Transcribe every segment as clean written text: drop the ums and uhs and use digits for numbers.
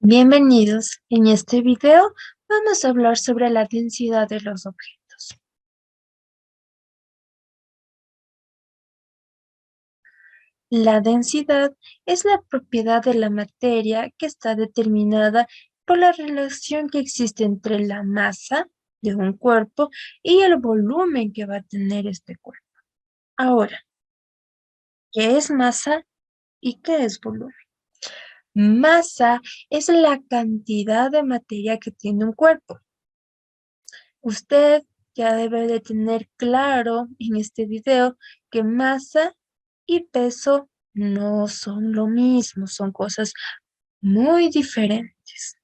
Bienvenidos. En este video vamos a hablar sobre la densidad de los objetos. La densidad es la propiedad de la materia que está determinada por la relación que existe entre la masa de un cuerpo y el volumen que va a tener este cuerpo. Ahora, ¿qué es masa y qué es volumen? Masa es la cantidad de materia que tiene un cuerpo. Usted ya debe de tener claro en este video que masa y peso no son lo mismo, son cosas muy diferentes.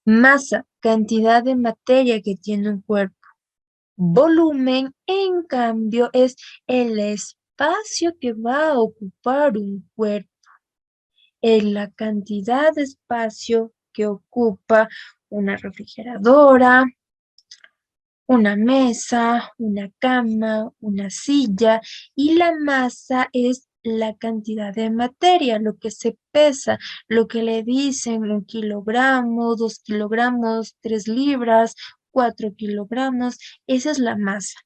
Masa, cantidad de materia que tiene un cuerpo. Volumen, en cambio, es el espacio que va a ocupar un cuerpo. Es la cantidad de espacio que ocupa una refrigeradora, una mesa, una cama, una silla, y la masa es la cantidad de materia, lo que se pesa, lo que le dicen 1 kilogramo, 2 kilogramos, 3 libras, 4 kilogramos. Esa es la masa.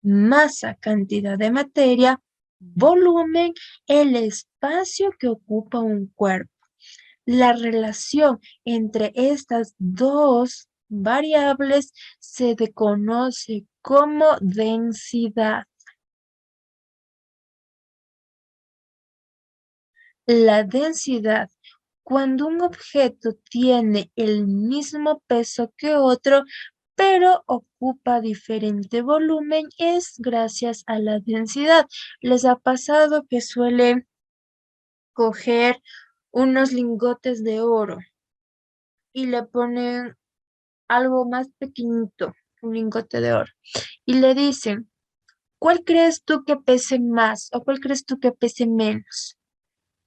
Masa, cantidad de materia; volumen, el espacio que ocupa un cuerpo. La relación entre estas dos variables se conoce como densidad. La densidad, cuando un objeto tiene el mismo peso que otro, pero ocupa diferente volumen, es gracias a la densidad. ¿Les ha pasado que suelen coger unos lingotes de oro y le ponen algo más pequeñito, un lingote de oro, y le dicen: ¿cuál crees tú que pese más o cuál crees tú que pese menos?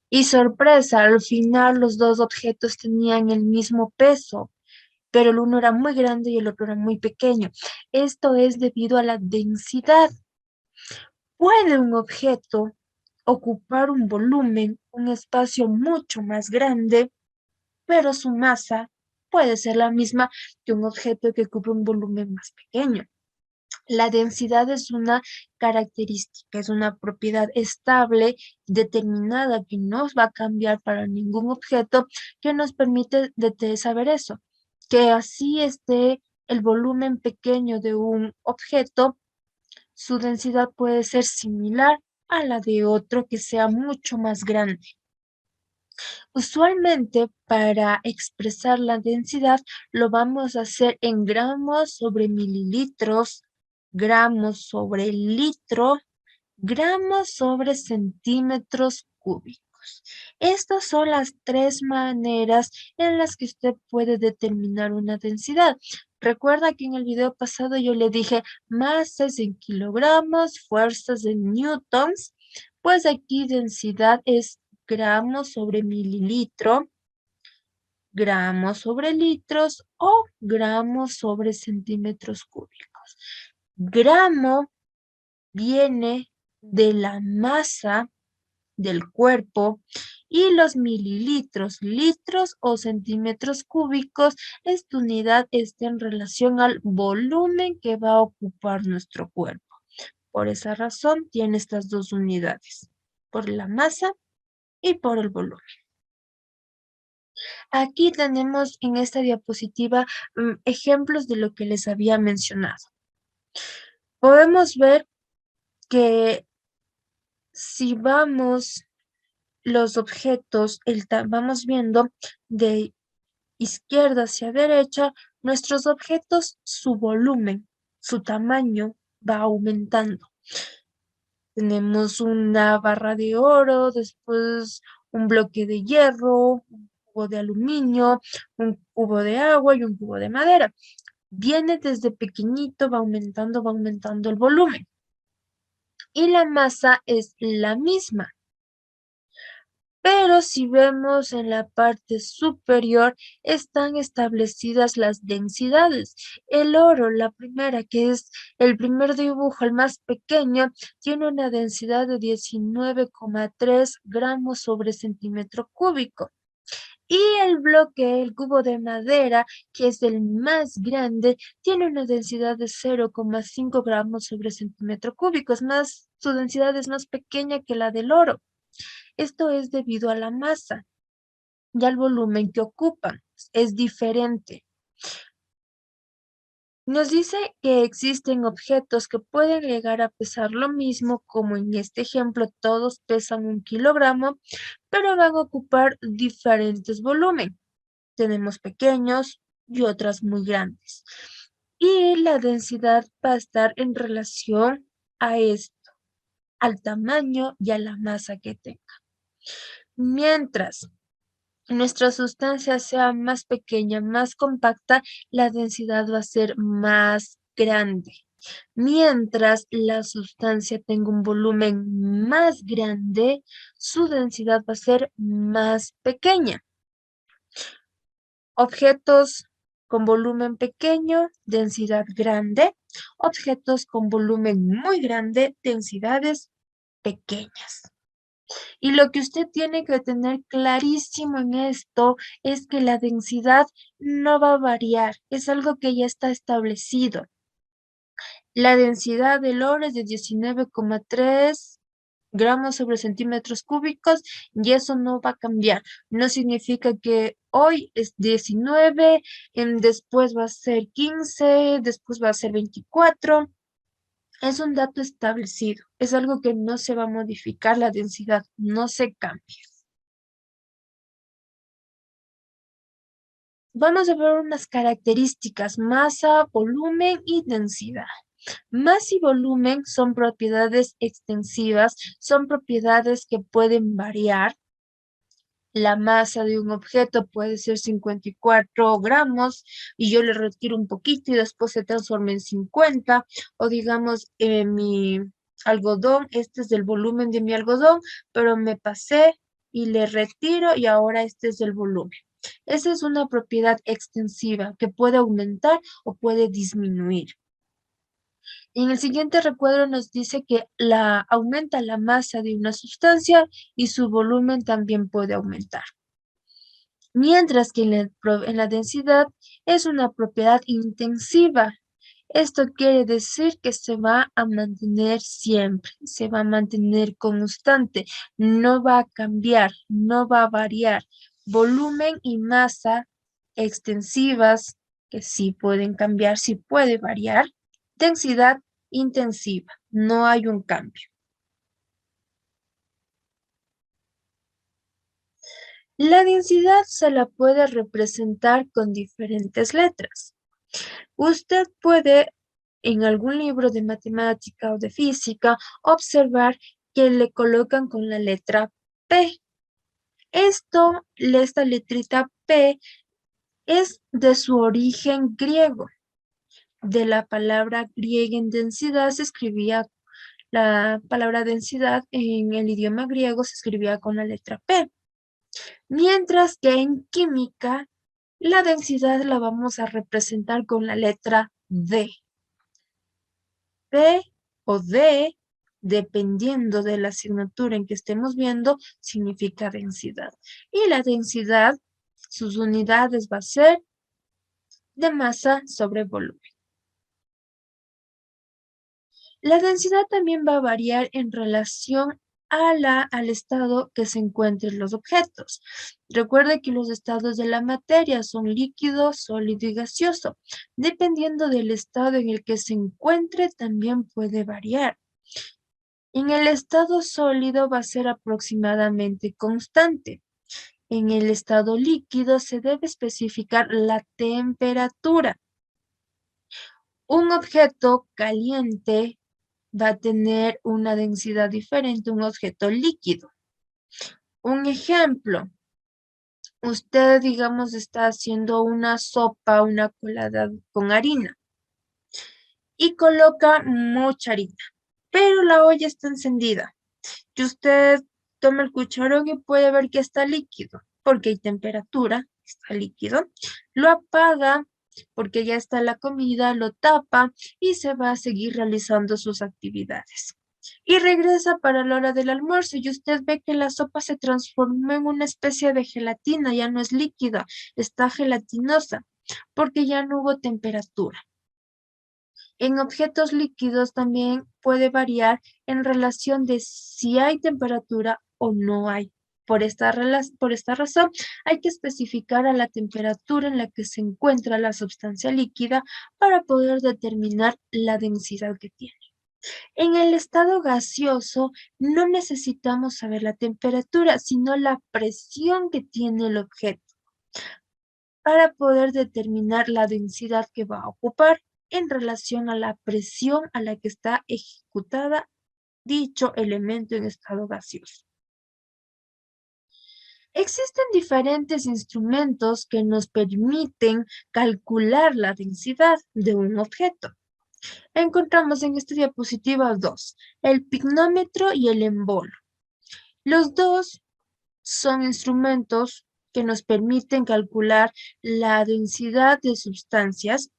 Y sorpresa, al final los dos objetos tenían el mismo peso, pero el uno era muy grande y el otro era muy pequeño. Esto es debido a la densidad. ¿Puede un objeto ocupar un volumen, un espacio mucho más grande, pero su masa puede ser la misma que un objeto que ocupa un volumen más pequeño? La densidad es una característica, es una propiedad estable, determinada, que no va a cambiar para ningún objeto, que nos permite saber eso, que así esté el volumen pequeño de un objeto, su densidad puede ser similar a la de otro que sea mucho más grande. Usualmente, para expresar la densidad, lo vamos a hacer en gramos sobre mililitros, gramos sobre litro, gramos sobre centímetros cúbicos. Estas son las tres maneras en las que usted puede determinar una densidad. Recuerda que en el video pasado yo le dije masas en kilogramos, fuerzas en newtons. Pues aquí densidad es gramos sobre mililitro, gramos sobre litros o gramos sobre centímetros cúbicos. Gramo viene de la masa del cuerpo y los mililitros, litros o centímetros cúbicos, esta unidad está en relación al volumen que va a ocupar nuestro cuerpo. Por esa razón tiene estas dos unidades, por la masa y por el volumen. Aquí tenemos en esta diapositiva ejemplos de lo que les había mencionado. Podemos ver que si vamos los objetos, vamos viendo de izquierda hacia derecha, nuestros objetos, su volumen, su tamaño va aumentando. Tenemos una barra de oro, después un bloque de hierro, un cubo de aluminio, un cubo de agua y un cubo de madera. Viene desde pequeñito, va aumentando el volumen. Y la masa es la misma. Pero si vemos en la parte superior, están establecidas las densidades. El oro, la primera, que es el primer dibujo, el más pequeño, tiene una densidad de 19,3 gramos sobre centímetro cúbico. Y el bloque, el cubo de madera, que es el más grande, tiene una densidad de 0,5 gramos sobre centímetro cúbico. Su densidad es más pequeña que la del oro. Esto es debido a la masa y al volumen que ocupan. Es diferente. Nos dice que existen objetos que pueden llegar a pesar lo mismo, como en este ejemplo todos pesan 1 kilogramo, pero van a ocupar diferentes volúmenes. Tenemos pequeños y otras muy grandes. Y la densidad va a estar en relación a esto, al tamaño y a la masa que tenga. Mientras nuestra sustancia sea más pequeña, más compacta, la densidad va a ser más grande. Mientras la sustancia tenga un volumen más grande, su densidad va a ser más pequeña. Objetos con volumen pequeño, densidad grande. Objetos con volumen muy grande, densidades pequeñas. Y lo que usted tiene que tener clarísimo en esto es que la densidad no va a variar, es algo que ya está establecido. La densidad del oro es de 19,3 gramos sobre centímetros cúbicos y eso no va a cambiar. No significa que hoy es 19, después va a ser 15, después va a ser 24. Es un dato establecido, es algo que no se va a modificar, la densidad no se cambia. Vamos a ver unas características: masa, volumen y densidad. Masa y volumen son propiedades extensivas, son propiedades que pueden variar. La masa de un objeto puede ser 54 gramos y yo le retiro un poquito y después se transforma en 50. O digamos, mi algodón, este es el volumen de mi algodón, pero me pasé y le retiro y ahora este es el volumen. Esa es una propiedad extensiva que puede aumentar o puede disminuir. En el siguiente recuadro nos dice que aumenta la masa de una sustancia y su volumen también puede aumentar. Mientras que en la densidad es una propiedad intensiva. Esto quiere decir que se va a mantener siempre, se va a mantener constante, no va a cambiar, no va a variar. Volumen y masa extensivas, que sí pueden cambiar, sí puede variar. Densidad intensiva, no hay un cambio. La densidad se la puede representar con diferentes letras. Usted puede, en algún libro de matemática o de física, observar que le colocan con la letra P. Esta letrita P es de su origen griego. De la palabra griega en densidad se escribía, la palabra densidad en el idioma griego se escribía con la letra P. Mientras que en química, la densidad la vamos a representar con la letra D. P o D, dependiendo de la asignatura en que estemos viendo, significa densidad. Y la densidad, sus unidades va a ser de masa sobre volumen. La densidad también va a variar en relación al estado que se encuentren los objetos. Recuerde que los estados de la materia son líquido, sólido y gaseoso. Dependiendo del estado en el que se encuentre, también puede variar. En el estado sólido va a ser aproximadamente constante. En el estado líquido se debe especificar la temperatura. Un objeto caliente va a tener una densidad diferente a un objeto líquido. Un ejemplo, usted, digamos, está haciendo una sopa, una colada con harina y coloca mucha harina, pero la olla está encendida y usted toma el cucharón y puede ver que está líquido porque hay temperatura, está líquido, lo apaga porque ya está la comida, lo tapa y se va a seguir realizando sus actividades. y regresa para la hora del almuerzo y usted ve que la sopa se transformó en una especie de gelatina, ya no es líquida, está gelatinosa, porque ya no hubo temperatura. En objetos líquidos también puede variar en relación de si hay temperatura o no hay. Por esta razón, hay que especificar a la temperatura en la que se encuentra la sustancia líquida para poder determinar la densidad que tiene. En el estado gaseoso no necesitamos saber la temperatura, sino la presión que tiene el objeto para poder determinar la densidad que va a ocupar en relación a la presión a la que está ejecutada dicho elemento en estado gaseoso. Existen diferentes instrumentos que nos permiten calcular la densidad de un objeto. Encontramos en esta diapositiva dos, el pignómetro y el embolo. Los dos son instrumentos que nos permiten calcular la densidad de sustancias.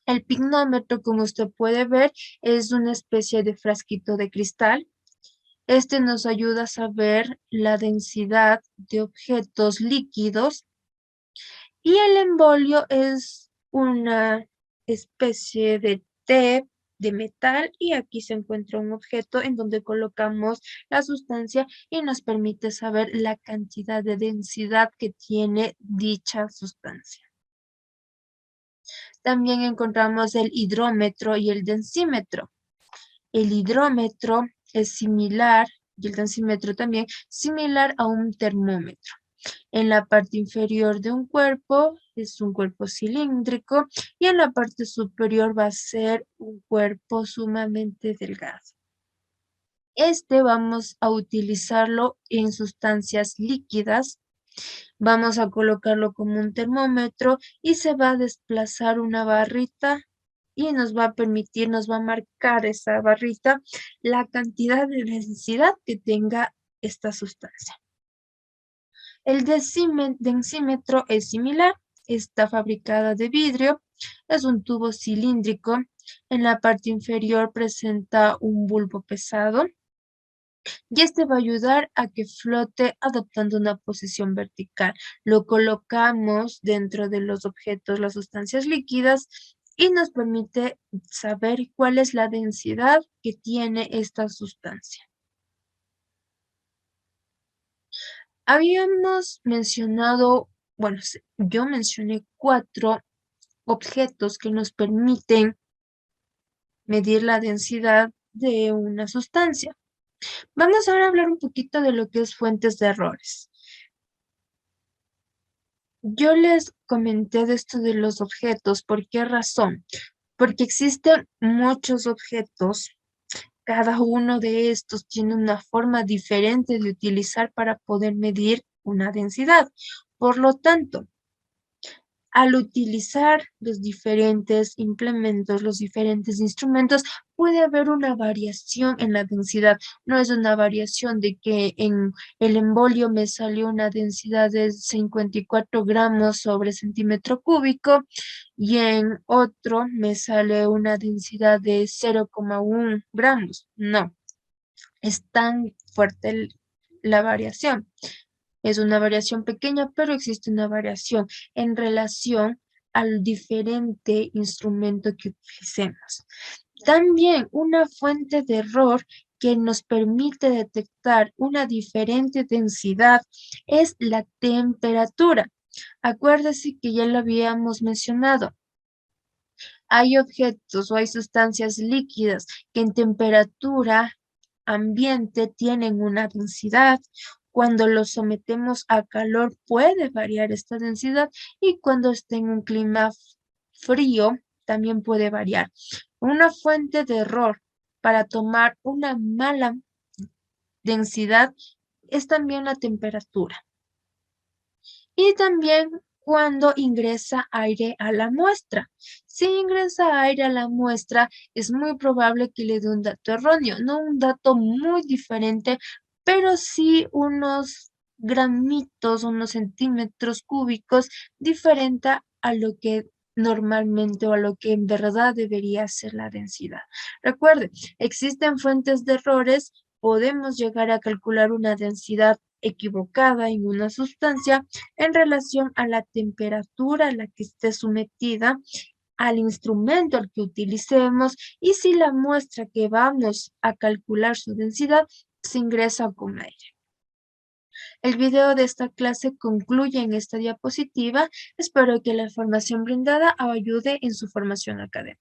El pignómetro, como usted puede ver, es una especie de frasquito de cristal. Este nos ayuda a saber la densidad de objetos líquidos y el embolio es una especie de té de metal y aquí se encuentra un objeto en donde colocamos la sustancia y nos permite saber la cantidad de densidad que tiene dicha sustancia. También encontramos el hidrómetro y el densímetro. El hidrómetro es similar, y el densímetro también, similar a un termómetro. En la parte inferior de un cuerpo es un cuerpo cilíndrico y en la parte superior va a ser un cuerpo sumamente delgado. Este vamos a utilizarlo en sustancias líquidas. Vamos a colocarlo como un termómetro y se va a desplazar una barrita y nos va a permitir, nos va a marcar esa barrita la cantidad de densidad que tenga esta sustancia. El densímetro es similar, está fabricada de vidrio, es un tubo cilíndrico, en la parte inferior presenta un bulbo pesado y este va a ayudar a que flote adoptando una posición vertical. Lo colocamos dentro de los objetos, las sustancias líquidas, y nos permite saber cuál es la densidad que tiene esta sustancia. Habíamos mencionado, bueno, yo mencioné 4 objetos que nos permiten medir la densidad de una sustancia. Vamos ahora a hablar un poquito de lo que es fuentes de errores. Yo les comenté de esto de los objetos, ¿por qué razón? Porque existen muchos objetos, cada uno de estos tiene una forma diferente de utilizar para poder medir una densidad. Por lo tanto, al utilizar los diferentes implementos, los diferentes instrumentos, puede haber una variación en la densidad. No es una variación de que en el embolio me salió una densidad de 54 gramos sobre centímetro cúbico y en otro me sale una densidad de 0,1 gramos. No, es tan fuerte la variación. Es una variación pequeña, pero existe una variación en relación al diferente instrumento que utilicemos. También una fuente de error que nos permite detectar una diferente densidad es la temperatura. Acuérdese que ya lo habíamos mencionado. Hay objetos o hay sustancias líquidas que en temperatura ambiente tienen una densidad. Cuando los sometemos a calor puede variar esta densidad y cuando esté en un clima frío también puede variar. Una fuente de error para tomar una mala densidad es también la temperatura. Y también cuando ingresa aire a la muestra. Si ingresa aire a la muestra, es muy probable que le dé un dato erróneo, no un dato muy diferente, pero sí unos gramitos, unos centímetros cúbicos diferente a lo que normalmente o a lo que en verdad debería ser la densidad. Recuerde, existen fuentes de errores, podemos llegar a calcular una densidad equivocada en una sustancia en relación a la temperatura a la que esté sometida, al instrumento al que utilicemos y si la muestra que vamos a calcular su densidad se ingresa con aire. El video de esta clase concluye en esta diapositiva. Espero que la información brindada ayude en su formación académica.